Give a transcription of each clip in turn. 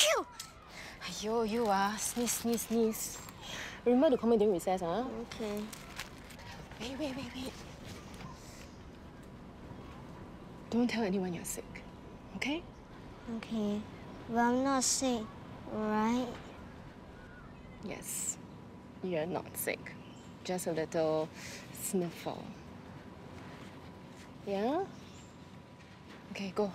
Phew! Yo, you sneeze, sneeze, sneeze. Remember to call me during recess, huh? Okay. Wait. Don't tell anyone you're sick, okay? Okay. But I'm not sick, right? Yes, you're not sick. Just a little sniffle. Yeah? Okay, go.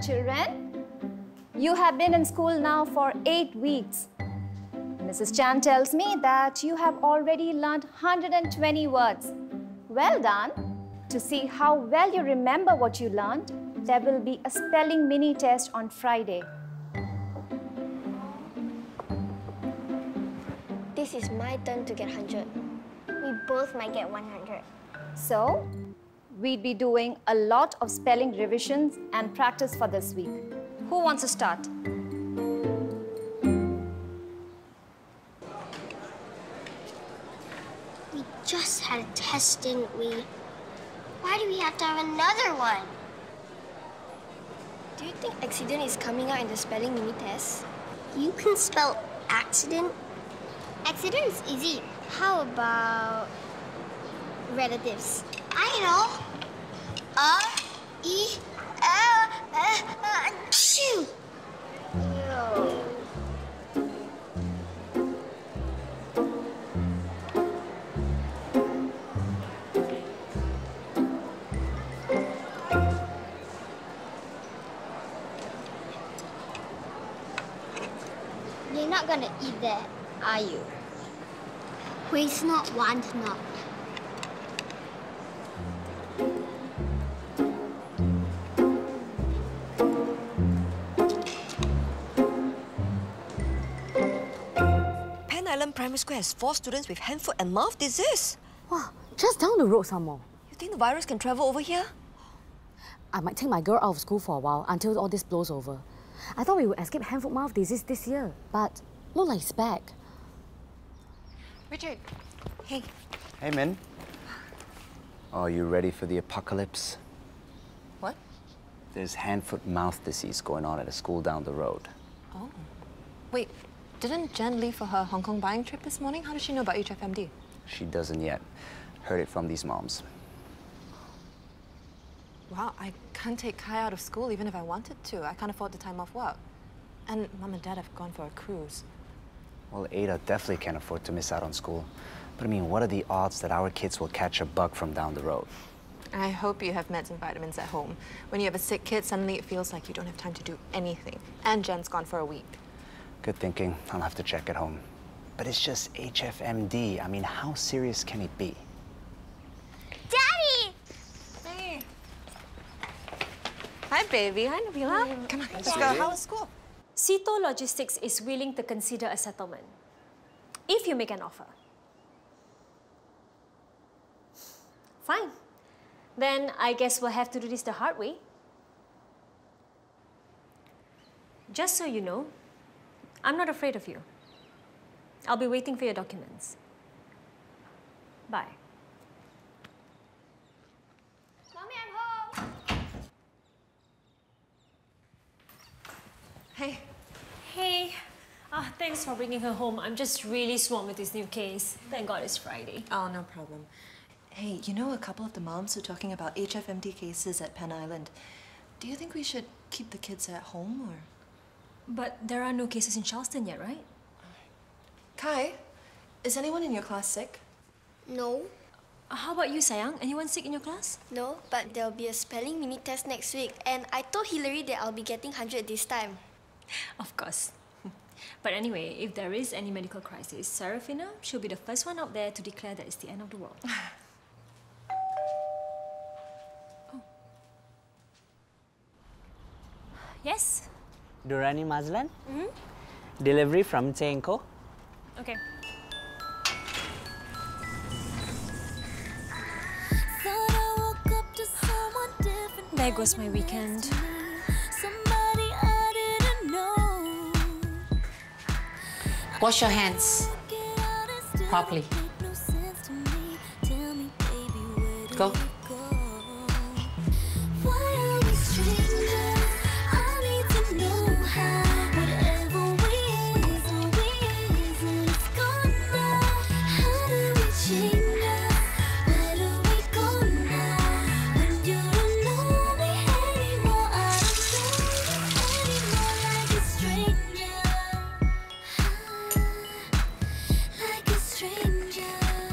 Children, you have been in school now for 8 weeks. Mrs. Chan tells me that you have already learned 120 words. Well done. To see how well you remember what you learned, there will be a spelling mini test on Friday. This is my turn to get 100. We both might get 100. So, we'd be doing a lot of spelling revisions and practice for this week. Who wants to start? We just had a test, didn't we? Why do we have to have another one? Do you think accident is coming out in the spelling mini test? You can spell accident. Accident is easy. How about relatives? I know. Chew. No. You're not gonna eat that, are you? Waste not, want not. Primary School has 4 students with hand, foot and mouth disease. Wow, just down the road some more. You think the virus can travel over here? I might take my girl out of school for a while until all this blows over. I thought we would escape hand, foot, mouth disease this year, but look like it's back. Richard. Hey. Hey, Min. Are you ready for the apocalypse? What? There's hand, foot, mouth disease going on at a school down the road. Oh. Wait. Didn't Jen leave for her Hong Kong buying trip this morning? How does she know about HFMD? She doesn't yet. Heard it from these moms. Wow, I can't take Kai out of school even if I wanted to. I can't afford the time off work. And Mum and Dad have gone for a cruise. Well, Ada definitely can't afford to miss out on school. But I mean, what are the odds that our kids will catch a bug from down the road? I hope you have meds and vitamins at home. When you have a sick kid, suddenly it feels like you don't have time to do anything. And Jen's gone for a week. Good thinking. I'll have to check at home. But it's just HFMD. I mean, how serious can it be? Daddy! Hey. Hi, baby. Hi, Nabila. Come on, let's go. How was school? Cito Logistics is willing to consider a settlement if you make an offer. Fine. Then I guess we'll have to do this the hard way. Just so you know, I'm not afraid of you. I'll be waiting for your documents. Bye. Mommy, I'm home! Hey. Hey. Thanks for bringing her home. I'm just really swamped with this new case. Thank God it's Friday. Oh, no problem. Hey, you know a couple of the moms who are talking about HFMD cases at Penn Island. Do you think we should keep the kids at home, or...? But there are no cases in Charleston yet, right? Kai, Is anyone in your class sick? No. How about you, Sayang? Anyone sick in your class? No, but there'll be a spelling mini test next week. And I told Hillary that I'll be getting 100 this time. Of course. But anyway, if there is any medical crisis, Serafina, she'll be the first one out there to declare that it's the end of the world. Oh. Yes? Durrani Mazlan? Delivery from Chenko. Okay. There goes my weekend. Wash your hands properly. Go.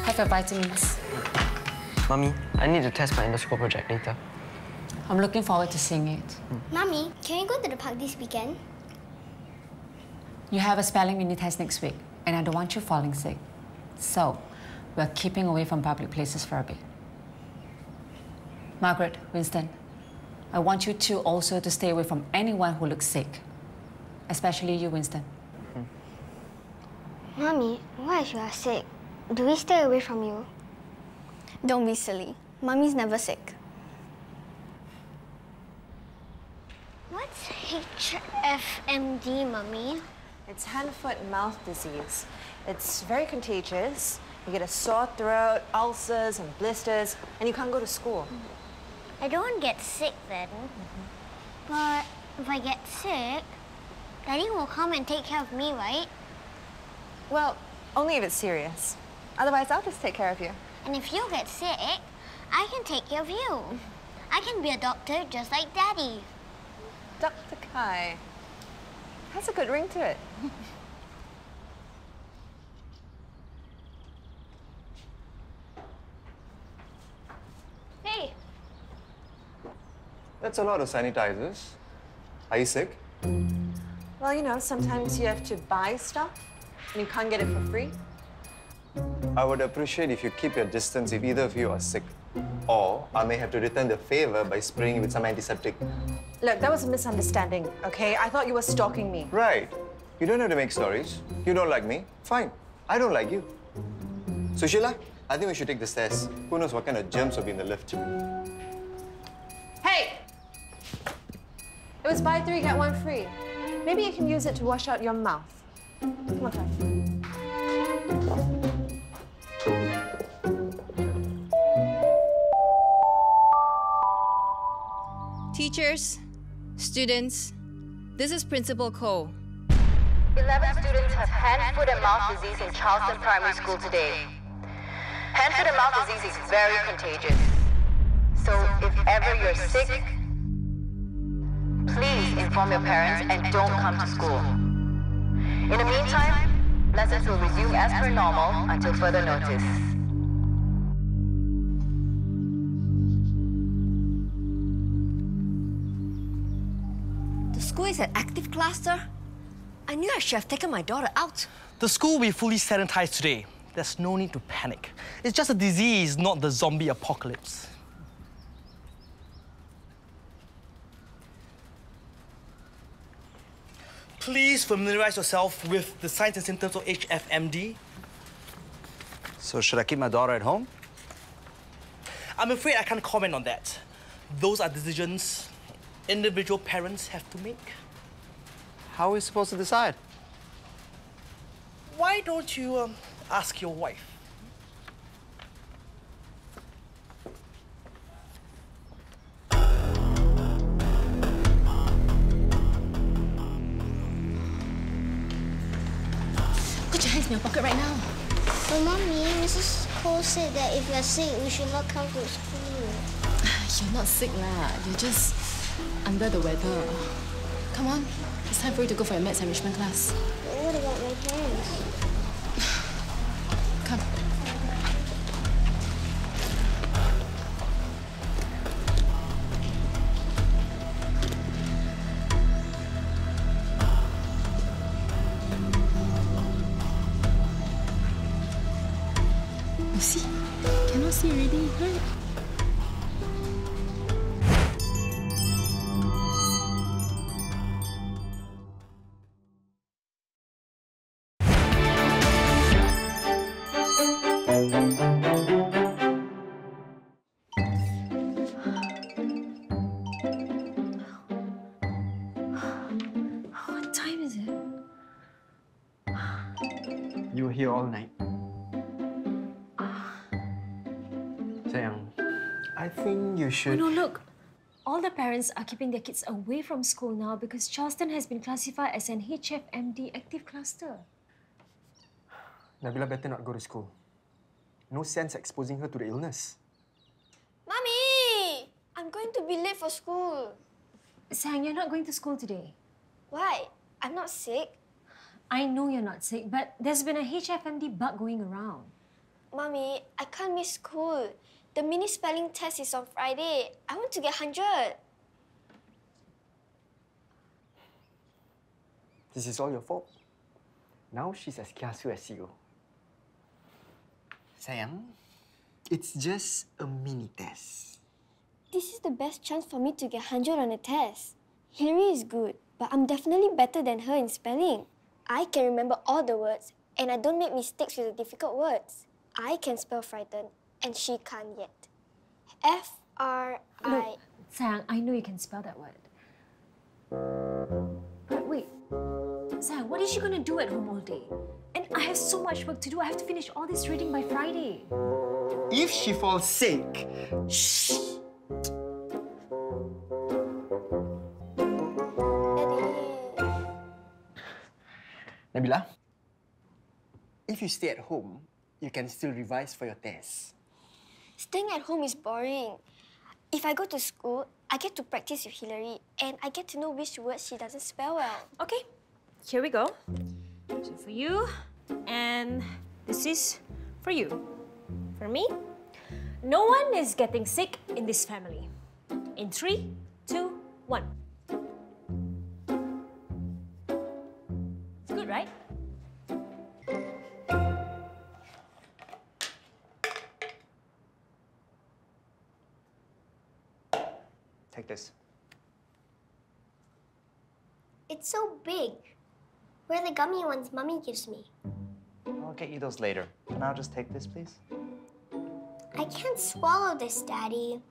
Have your vitamins. Mummy, I need to test my endoscope project later. I'm looking forward to seeing it. Mommy, can we go to the park this weekend? You have a spelling mini test next week, and I don't want you falling sick. So, we're keeping away from public places for a bit. Margaret, Winston, I want you two also to stay away from anyone who looks sick. Especially you, Winston. Mommy, what if you are sick? Do we stay away from you? Don't be silly. Mommy's never sick. What's HFMD, Mummy? It's hand-foot-mouth disease. It's very contagious. You get a sore throat, ulcers and blisters, and you can't go to school. I don't want to get sick then. But if I get sick, Daddy will come and take care of me, right? Well, only if it's serious. Otherwise, I'll just take care of you. And if you get sick, I can take care of you. I can be a doctor just like Daddy. Dr. Kai. Has a good ring to it. Hey. That's a lot of sanitizers. Are you sick? Well, you know, sometimes you have to buy stuff and you can't get it for free. I would appreciate if you keep your distance if either of you are sick. Or I may have to return the favor by spraying you with some antiseptic. Look, that was a misunderstanding, okay? I thought you were stalking me. Right. You don't have to make stories. You don't like me. Fine. I don't like you. Sushila, I think we should take the stairs. Who knows what kind of germs will be in the lift. Hey! It was buy 3, get 1 free. Maybe you can use it to wash out your mouth. Come on, Kai. Teachers, students, this is Principal Ko. 11 students have hand, foot, and mouth disease in Charleston Primary School today. Hand, foot, and mouth disease is very contagious. So if ever you're sick, please inform your parents and don't come to school. In the meantime, lessons will resume as per normal until further notice. The school is an active cluster. I knew I should have taken my daughter out. The school will be fully sanitized today. There's no need to panic. It's just a disease, not the zombie apocalypse. Please familiarize yourself with the signs and symptoms of HFMD. So should I keep my daughter at home? I'm afraid I can't comment on that. Those are decisions individual parents have to make. How are we supposed to decide? Why don't you ask your wife? Put your hands in your pocket right now. But Mommy, Mrs. Cole said that if you're sick, we should not come to school. You're not sick, lah. You're just under the weather. Come on, it's time for you to go for your maths enrichment class. But what about my parents? here all night. Sayang, I think you should... Oh no, look. All the parents are keeping their kids away from school now because Charleston has been classified as an HFMD active cluster. Nabila better not go to school. No sense exposing her to the illness. Mommy! I'm going to be late for school. Sang, you're not going to school today. Why? I'm not sick. I know you're not sick, but there's been a HFMD bug going around. Mommy, I can't miss school. The mini spelling test is on Friday. I want to get 100. This is all your fault. Now she's as kiasu as you. Sayang, it's just a mini test. This is the best chance for me to get 100 on a test. Hilary is good, but I'm definitely better than her in spelling. I can remember all the words, and I don't make mistakes with the difficult words. I can spell frightened, and she can't yet. F-R-I... Look, Sang, I know you can spell that word. But wait, Sang, what is she going to do at home all day? And I have so much work to do. I have to finish all this reading by Friday. If she falls sick, shh! Nabila, if you stay at home, you can still revise for your test. Staying at home is boring. If I go to school, I get to practice with Hilary, and I get to know which words she doesn't spell well. Okay, here we go. So for you, and this is for you. For me, no one is getting sick in this family. In 3, 2, 1. It's good, right? Take this. It's so big. Where are the gummy ones Mummy gives me? I'll get you those later. For now, just take this, please. I can't swallow this, Daddy.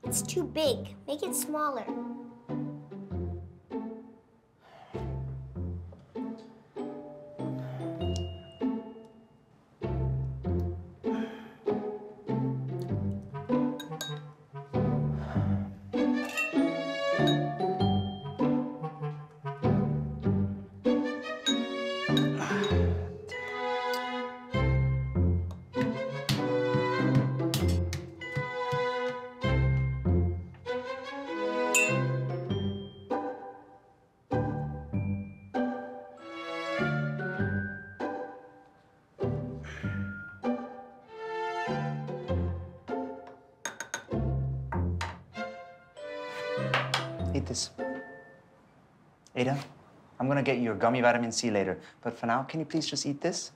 It's too big. Make it smaller. Eat this. Ada, I'm gonna get you your gummy vitamin C later, but for now, can you please just eat this?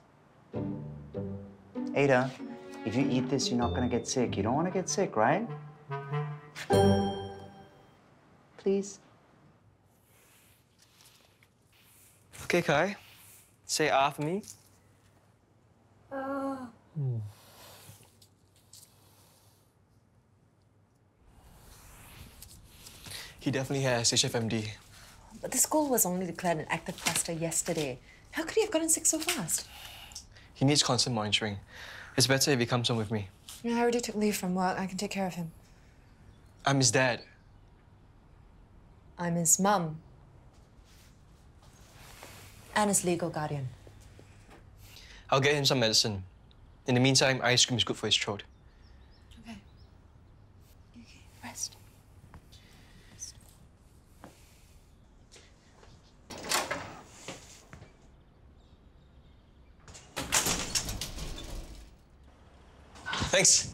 Ada, if you eat this, you're not gonna get sick. You don't wanna get sick, right? Please. Okay, Kai. Say ah for me. He definitely has HFMD. But the school was only declared an active cluster yesterday. How could he have gotten sick so fast? He needs constant monitoring. It's better if he comes home with me. I already took leave from work. I can take care of him. I'm his dad. I'm his mum. And his legal guardian. I'll get him some medicine. In the meantime, ice cream is good for his throat. Okay. Okay, rest. Thanks.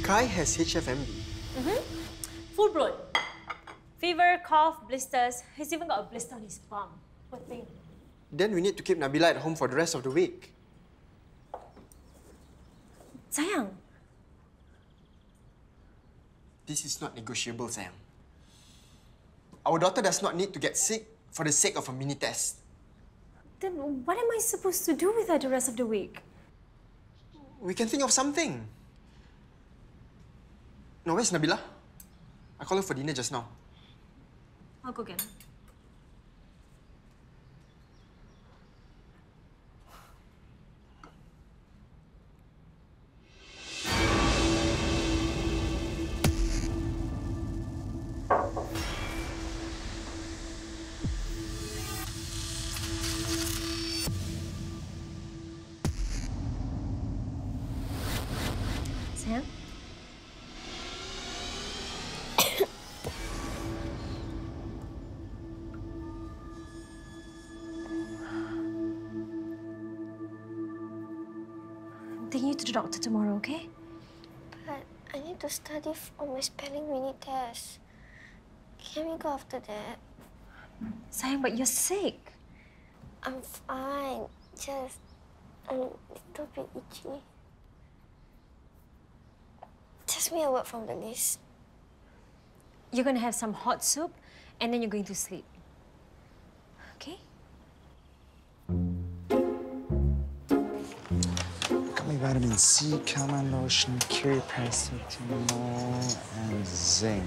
Kai has HFMD. Full blown. Fever, cough, blisters. He's even got a blister on his bum. Poor thing. Then we need to keep Nabila at home for the rest of the week. Sayang. This is not negotiable, Sayang. Our daughter does not need to get sick for the sake of a mini test. Then what am I supposed to do with her the rest of the week? We can think of something. No, where's Nabila? I called her for dinner just now. I'll go get her. Sam? Take you to the doctor tomorrow, okay? But I need to study for my spelling mini test. Can we go after that? Sayang, but you're sick. I'm fine. Just a little bit itchy. Test me a word from the list. You're gonna have some hot soup and then you're going to sleep. Okay? Gummy vitamin C, calamine lotion, curie paracetamol, and zinc.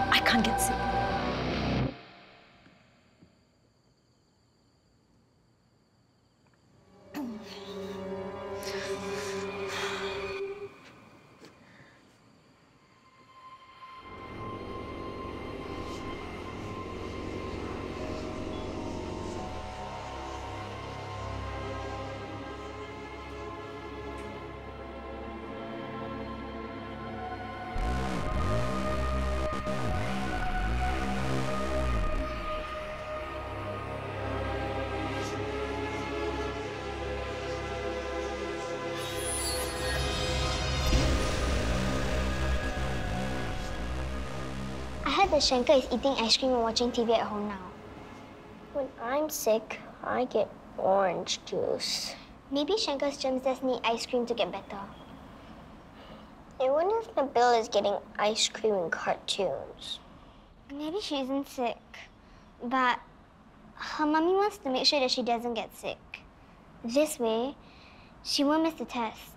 I can't get sick. I heard that Shankar is eating ice cream and watching TV at home now. When I'm sick, I get orange juice. Maybe Shankar's germs just need ice cream to get better. I wonder if Nabila is getting ice cream in cartoons. Maybe she isn't sick, but her mommy wants to make sure that she doesn't get sick. This way, she won't miss the test.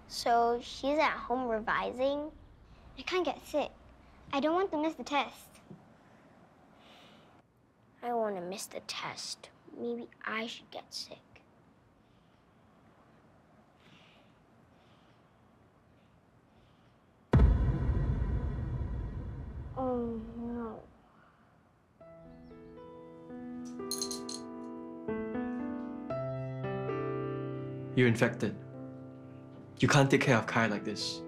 So she's at home revising. I can't get sick. I don't want to miss the test. I want to miss the test. Maybe I should get sick. Oh, no. You're infected. You can't take care of Kai like this.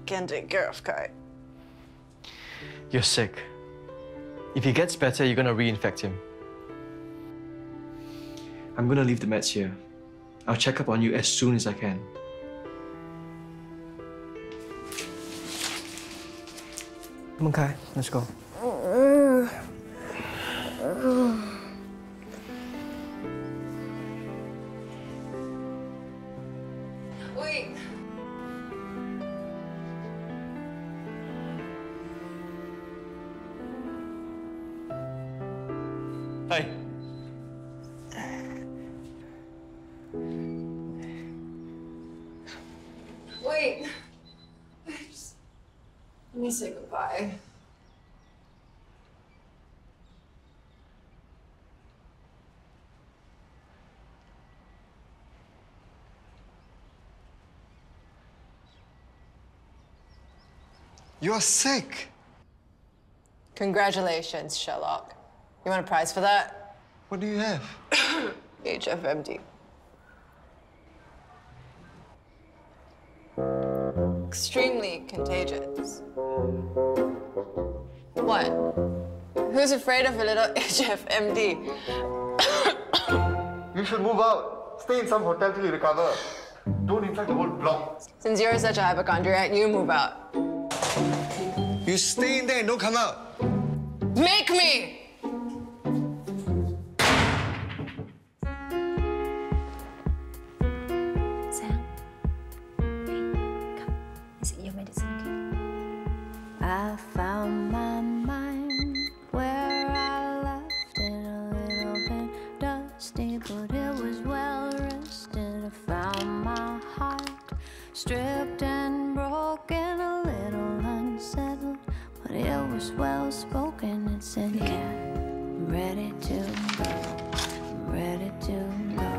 Can't take care of Kai. You're sick. If he gets better, you're gonna reinfect him. I'm gonna leave the meds here. I'll check up on you as soon as I can. Come on, Kai. Let's go. Wait. Hi. Wait. Let me say goodbye. You're sick. Congratulations, Sherlock. You want a prize for that? What do you have? HFMD. Extremely contagious. What? Who's afraid of a little HFMD? You should move out. Stay in some hotel till you recover. Don't infect the whole block. Since you're such a hypochondriac, you move out. You stay in there and don't come out. Make me! Sam, hey, come. Is it your medicine, okay? I found my mind where I left it a little bit dusty, but it was well rested. I found my heart stripped and broken, a little unsettled, but it was well spoken. It said, yeah, I'm ready to go, I'm ready to go,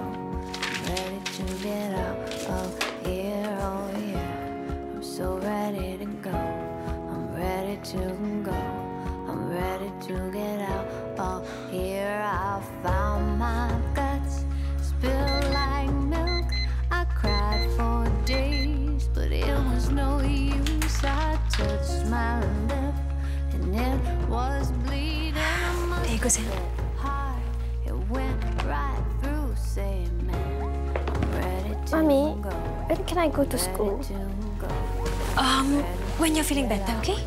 I'm ready to get out of here, oh yeah, I'm so ready to go, I'm ready to go, I'm ready to get out of here. I found my guts spilled like milk, I cried for days, but it was no use. I touched my lip and it was bleeding. There you go, Sam. Heart, it went right through, saying, man, I'm ready to Mommy, go. when can I go to school? When you're feeling better, okay?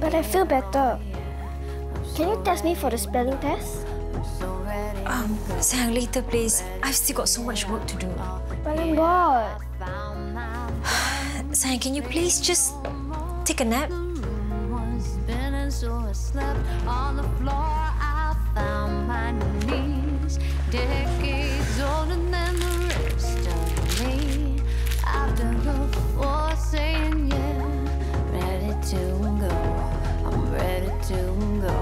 But I feel better. Can you test me for the spelling test? Sam, later, please. I've still got so much work to do. But I'm bored. Sam, can you please just take a nap? So I slept on the floor. I found my knees, decades older than the rest of me. After before saying yeah, ready to go, I'm ready to go.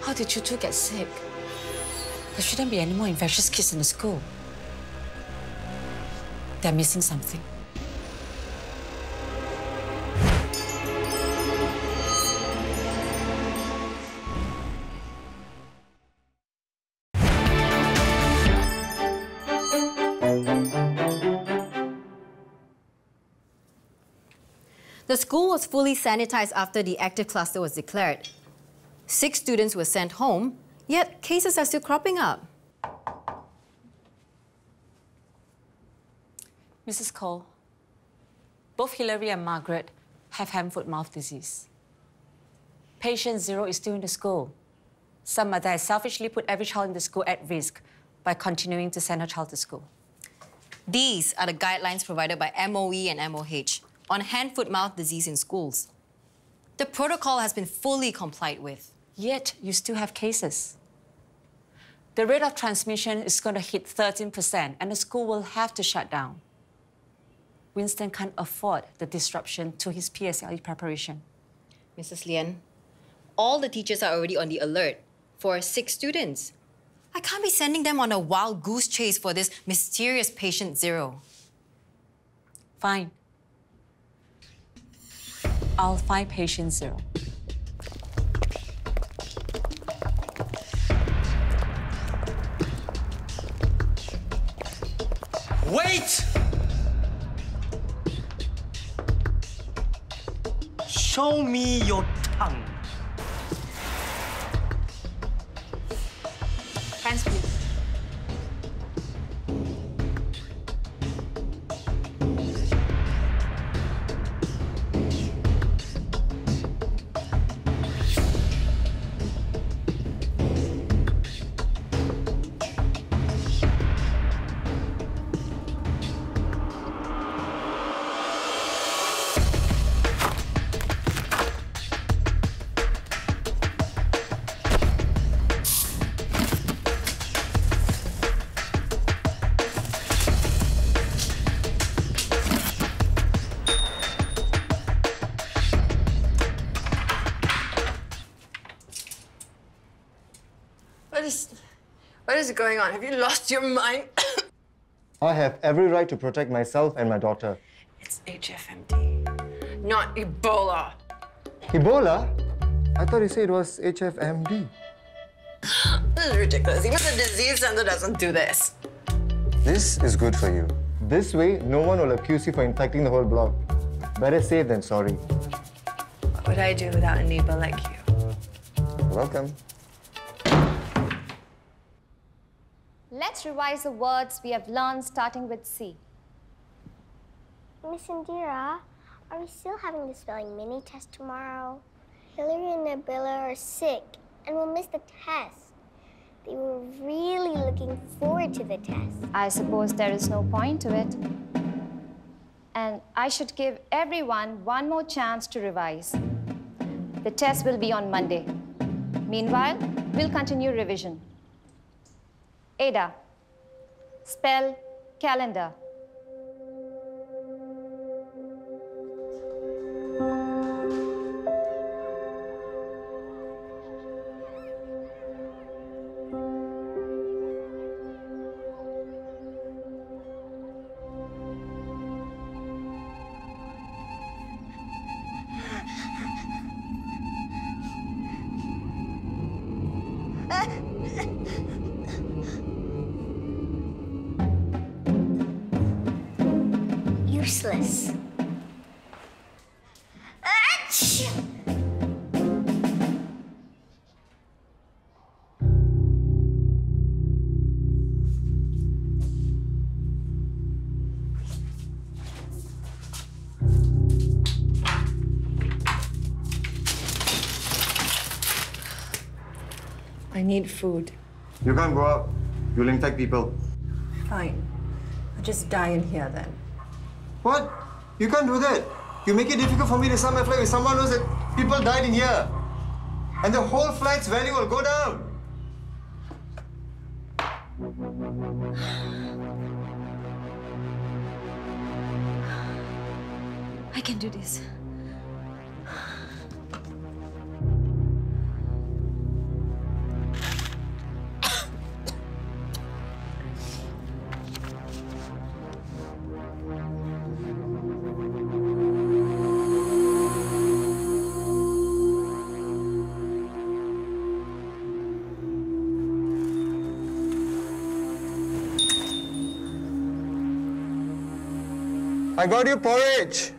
How did you two get sick? There shouldn't be any more infectious kids in the school. They're missing something. The school was fully sanitized after the active cluster was declared. 6 students were sent home, yet cases are still cropping up. Mrs. Cole, both Hilary and Margaret have hand-foot-mouth disease. Patient 0 is still in the school. Some mother has selfishly put every child in the school at risk by continuing to send her child to school. These are the guidelines provided by MOE and MOH on hand-foot-mouth disease in schools. The protocol has been fully complied with. Yet, you still have cases. The rate of transmission is going to hit 13%, and the school will have to shut down. Winston can't afford the disruption to his PSLE preparation. Mrs. Lien, all the teachers are already on the alert for 6 students. I can't be sending them on a wild goose chase for this mysterious patient 0. Fine. I'll find patient 0. Wait! Show me your tongue. Hands, please. What is going on? Have you lost your mind? I have every right to protect myself and my daughter. It's HFMD, not Ebola. Ebola? I thought you said it was HFMD. This is ridiculous. Even the disease center doesn't do this. This is good for you. This way, no one will accuse you for infecting the whole block. Better safe than sorry. What would I do without a neighbor like you? You're welcome. Let's revise the words we have learned starting with C. Miss Indira, are we still having the spelling mini test tomorrow? Hillary and Nabila are sick and will miss the test. They were really looking forward to the test. I suppose there is no point to it. And I should give everyone one more chance to revise. The test will be on Monday. Meanwhile, we'll continue revision. Ada, spell calendar. Useless. Achoo! I need food. You can't go out. You'll infect people. Fine. I'll just die in here then. What? You can't do that. You make it difficult for me to sell my flat if someone knows that people died in here. And the whole flat's value will go down. I can do this. I got you porridge.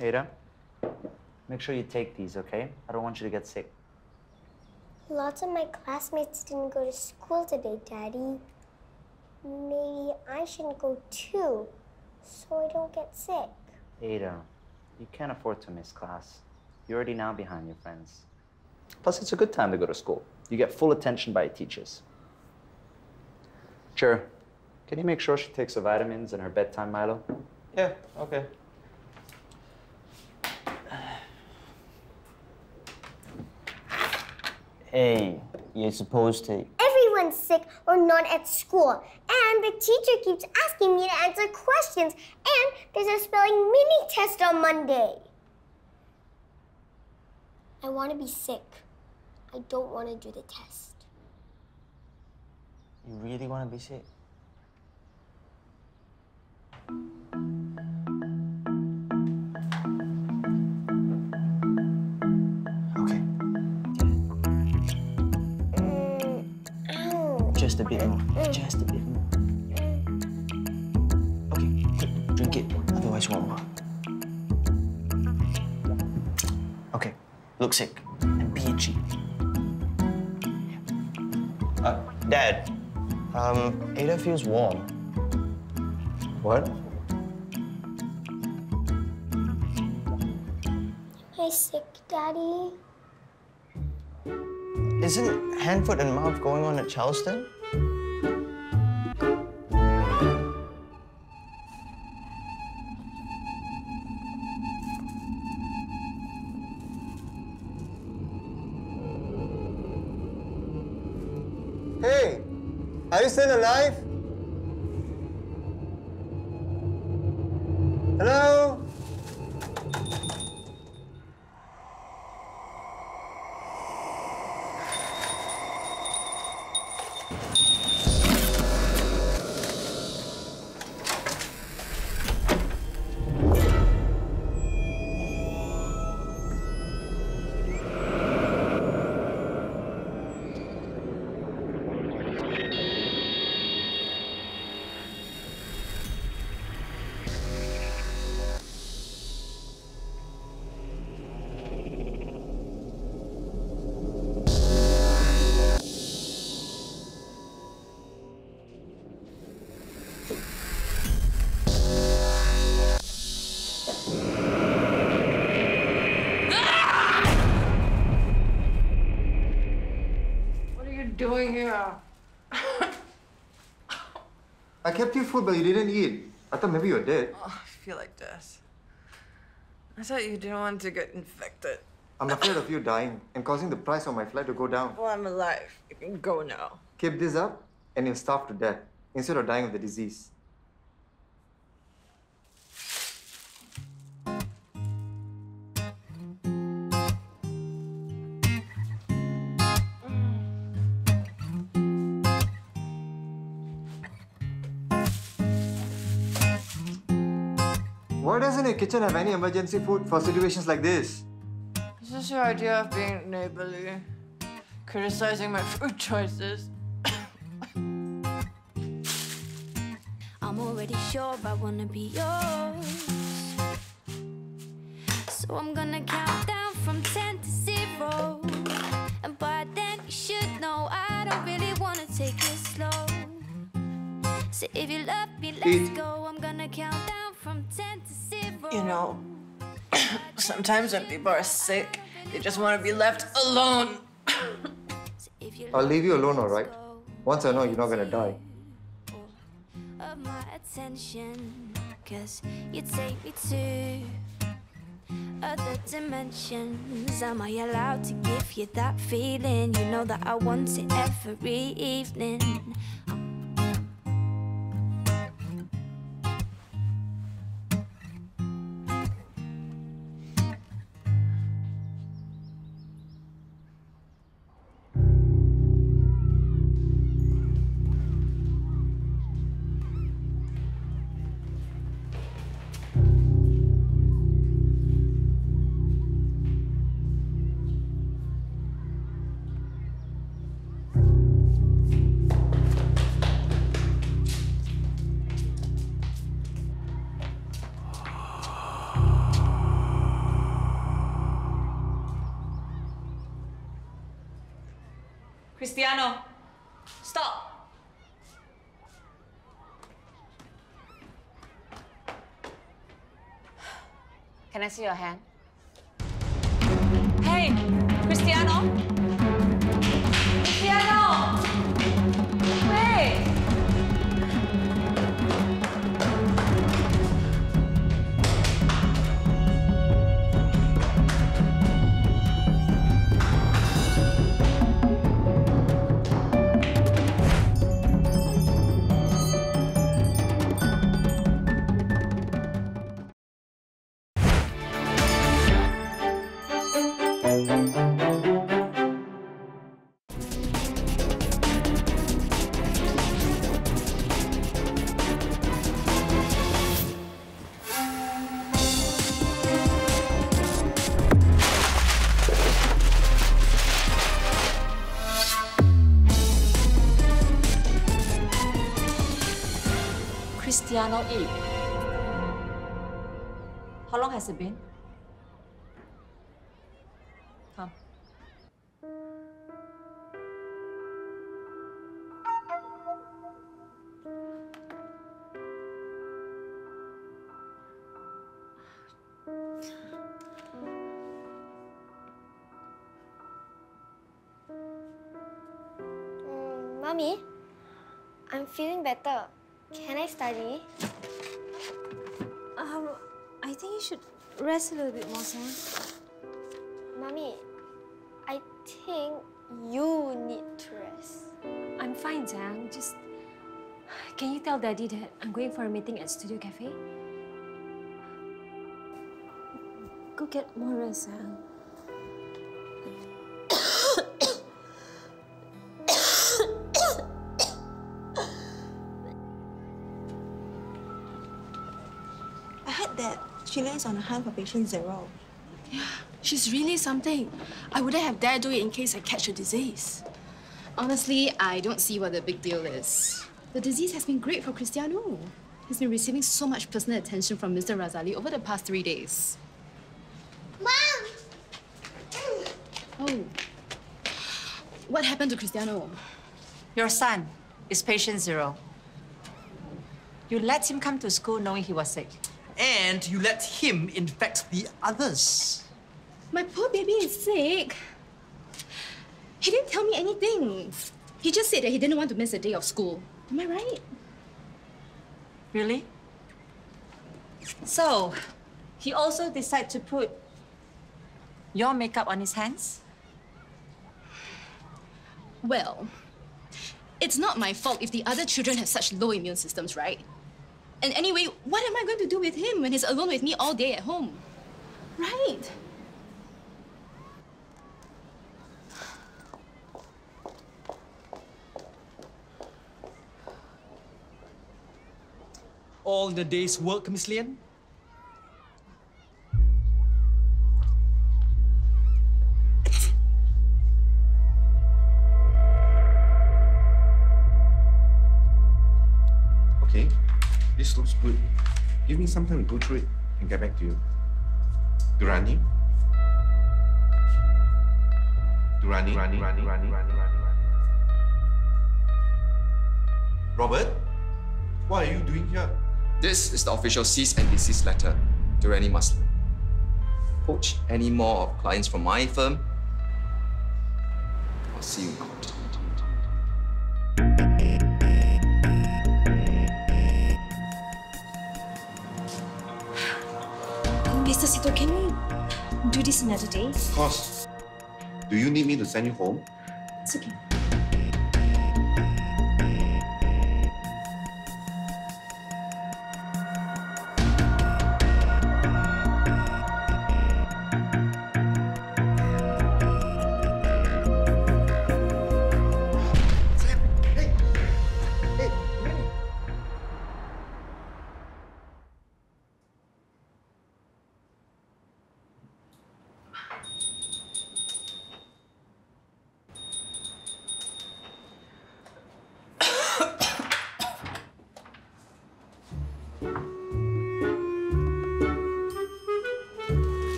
Ada, make sure you take these, okay? I don't want you to get sick. Lots of my classmates didn't go to school today, Daddy. Maybe I shouldn't go too, so I don't get sick. Ada, you can't afford to miss class. You're already now behind your friends. Plus, it's a good time to go to school. You get full attention by your teachers. Sure. Can you make sure she takes her vitamins and her bedtime Milo? Yeah, okay. Hey, you're supposed to. Everyone's sick or not at school, and the teacher keeps asking me to answer questions, and there's a spelling mini test on Monday. I want to be sick. I don't want to do the test. You really want to be sick? Just a bit more. Just a bit more. Okay, quick, drink it. Otherwise, won't work. Okay, look sick and be itchy. Dad, Ada feels warm. What? Hey, sick, Daddy. Isn't hand, foot, and mouth going on at Charleston? Hey, are you still alive? Hello? Doing here? I kept you food, but you didn't eat. I thought maybe you're dead. Oh, I feel like this. I thought you didn't want to get infected. I'm afraid of you dying and causing the price of my flight to go down. Well, I'm alive. You can go now. Keep this up, and you'll starve to death instead of dying of the disease. Why doesn't your kitchen have any emergency food for situations like this? Is this your idea of being neighborly? Criticizing my food choices? I'm already sure I wanna be yours. So I'm gonna count down from 10 to 0. And by then you should know I don't really wanna take it slow. So if you love me, let's go. I'm gonna count down from 10 to 0. You know, sometimes when people are sick, they just want to be left alone. I'll leave you alone, all right? Once I know you're not gonna die. Of my attention, 'cause you take me to other dimensions. Am I allowed to give you that feeling? You know that I want it every evening. Cristiano, stop. Can I see your hand? Hey, Cristiano! Cristiano! Wait! Cristiano E. How long has it been? Come. Mommy, I'm feeling better. Can I study? I think you should rest a little bit more, Sam. Mommy, I think you need to rest. I'm fine, Zhang. Just... Can you tell Daddy that I'm going for a meeting at Studio Cafe? Go get more rest, Zhang. I heard that Sheila is on a hunt for patient 0. Yeah, she's really something. I wouldn't have dared do it in case I catch a disease. Honestly, I don't see what the big deal is. The disease has been great for Cristiano. He's been receiving so much personal attention from Mr. Razali over the past 3 days. Mom! Oh. What happened to Cristiano? Your son is patient 0. You let him come to school knowing he was sick. And you let him infect the others. My poor baby is sick. He didn't tell me anything. He just said that he didn't want to miss a day of school. Am I right? Really? So, he also decided to put your makeup on his hands? Well, it's not my fault if the other children have such low immune systems, right? And anyway, what am I going to do with him when he's alone with me all day at home? Right? All in a day's work, Miss Lian? Okay, this looks good. Give me some time to go through it and get back to you. Durrani? Durrani? Robert? What are you doing here? This is the official cease and desist letter to any Muslim. Poach any more of clients from my firm, I'll see you in court. Mr. Sito, can we do this another day? Of course. Do you need me to send you home? It's okay.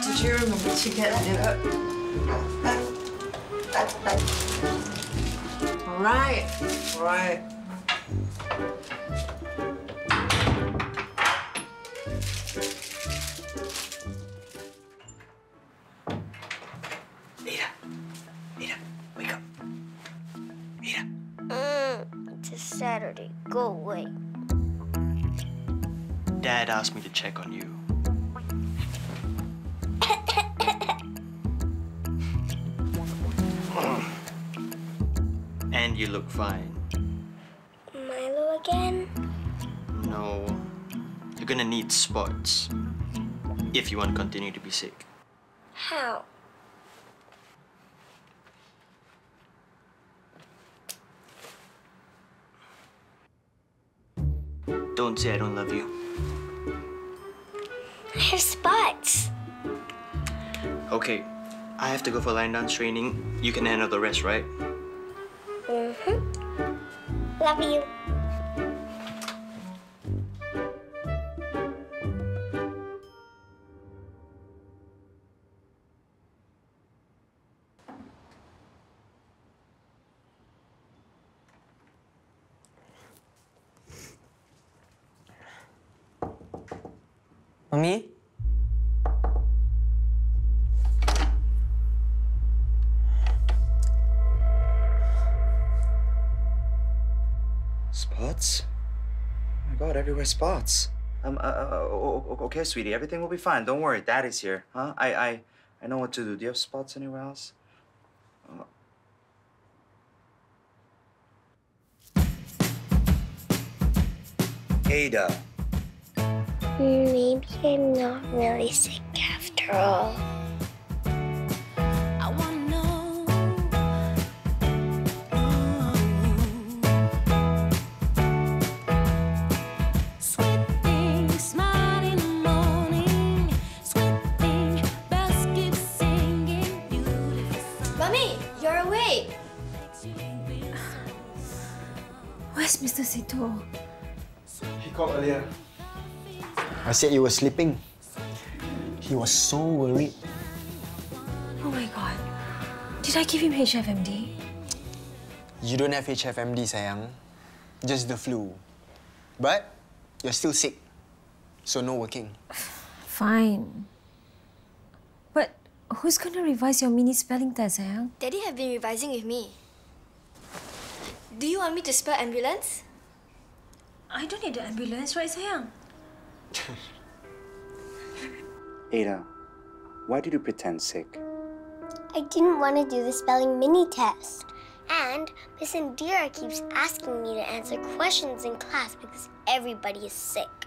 Did you remember to get liver? All right. Ada, wake up. Ada. It's Saturday. Go away. Dad asked me to check on you. And you look fine. Milo again? No. You're gonna need spots if you want to continue to be sick. How? Don't say I don't love you. I have spots. Okay, I have to go for line dance training. You can handle the rest, right? Mm-hmm. Love you. Mommy? Spots? Oh my God, everywhere spots. Okay, sweetie, everything will be fine. Don't worry, Daddy's here, huh? I know what to do. Do you have spots anywhere else? Ada. Maybe I'm not really sick after all. I wanna know. Sweet thing, smile in the morning. Sweet thing, bells keep singing. Beautiful. Mummy, you're awake. Where's Mr. Sito? He called earlier. I said you were sleeping. He was so worried. Oh my God. Did I give him HFMD? You don't have HFMD, sayang. Just the flu. But you're still sick, so no working. Fine. But who's gonna revise your mini spelling test, sayang? Daddy have been revising with me. Do you want me to spell ambulance? I don't need the ambulance, right, sayang? Ada, why did you pretend sick? I didn't want to do the spelling mini test. And Miss Indira keeps asking me to answer questions in class because everybody is sick.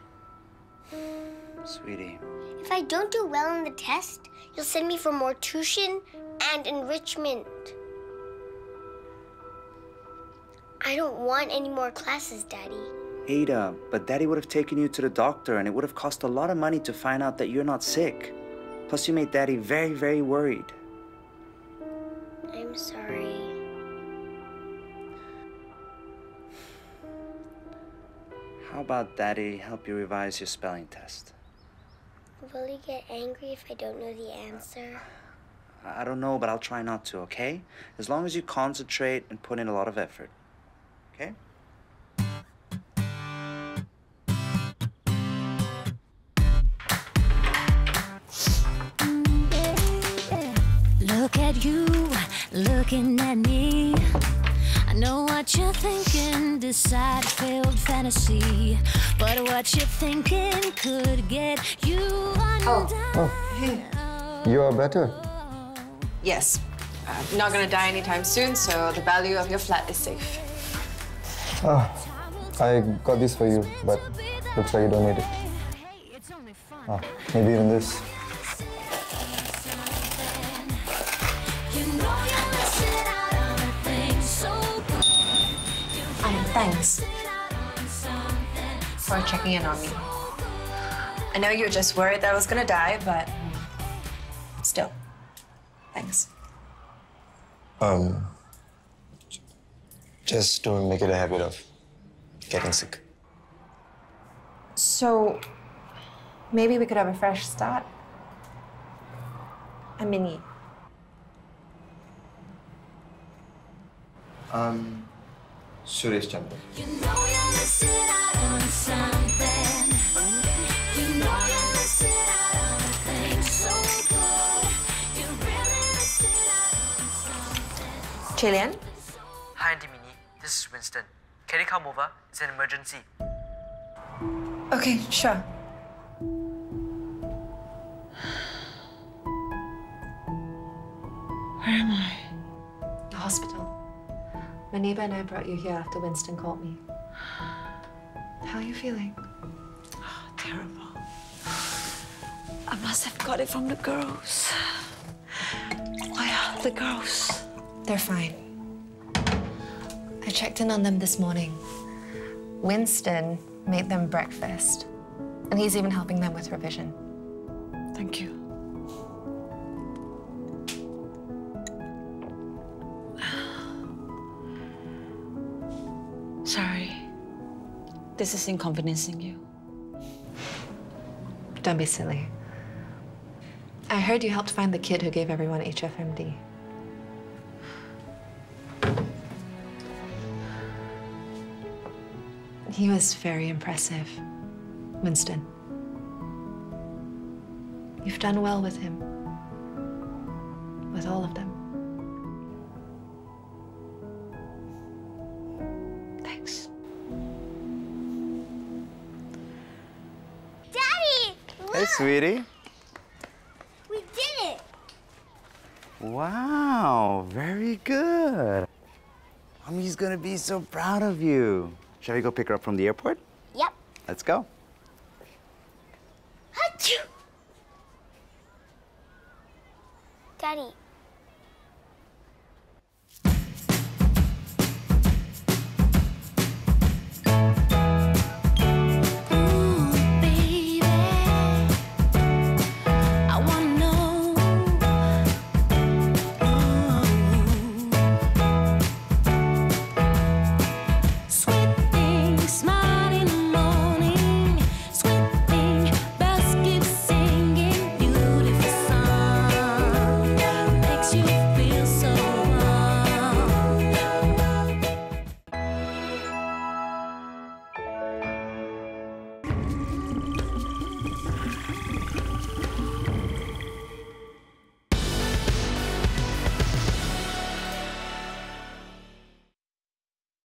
Sweetie. If I don't do well in the test, you'll send me for more tuition and enrichment. I don't want any more classes, Daddy. Ada, but Daddy would have taken you to the doctor and it would have cost a lot of money to find out that you're not sick. Plus, you made Daddy very, very worried. I'm sorry. How about Daddy help you revise your spelling test? Will he get angry if I don't know the answer? I don't know, but I'll try not to, okay? As long as you concentrate and put in a lot of effort, okay? Look at you, looking at me. I know what you're thinking, decide failed fantasy. But what you're thinking could get you undone. Oh, hey. You are better. Yes. You're not gonna die anytime soon, so the value of your flat is safe. I got this for you, but looks like you don't need it. Maybe even this. Thanks for checking in on me. I know you were just worried that I was gonna die, but still, thanks. Just don't make it a habit of getting sick. So, maybe we could have a fresh start? A mini. Suresh Chandra. You know you're missing out on something. You know you're missing out on a thing so good. You're really missing out on something. Chilean? Hi, Auntie Minnie. This is Winston. Can you come over? It's an emergency. Okay, sure. Where am I? The hospital. My neighbour and I brought you here after Winston called me. How are you feeling? Oh, terrible. I must have got it from the girls. Why are the girls? They're fine. I checked in on them this morning. Winston made them breakfast, and he's even helping them with revision. Thank you. Sorry. This is inconveniencing you. Don't be silly. I heard you helped find the kid who gave everyone HFMD. He was very impressive, Winston. You've done well with him. With all of them. Thanks. Daddy! Look! Hey, sweetie. We did it! Wow, very good. Mommy's gonna be so proud of you. Shall we go pick her up from the airport? Yep. Let's go. Achoo! Daddy,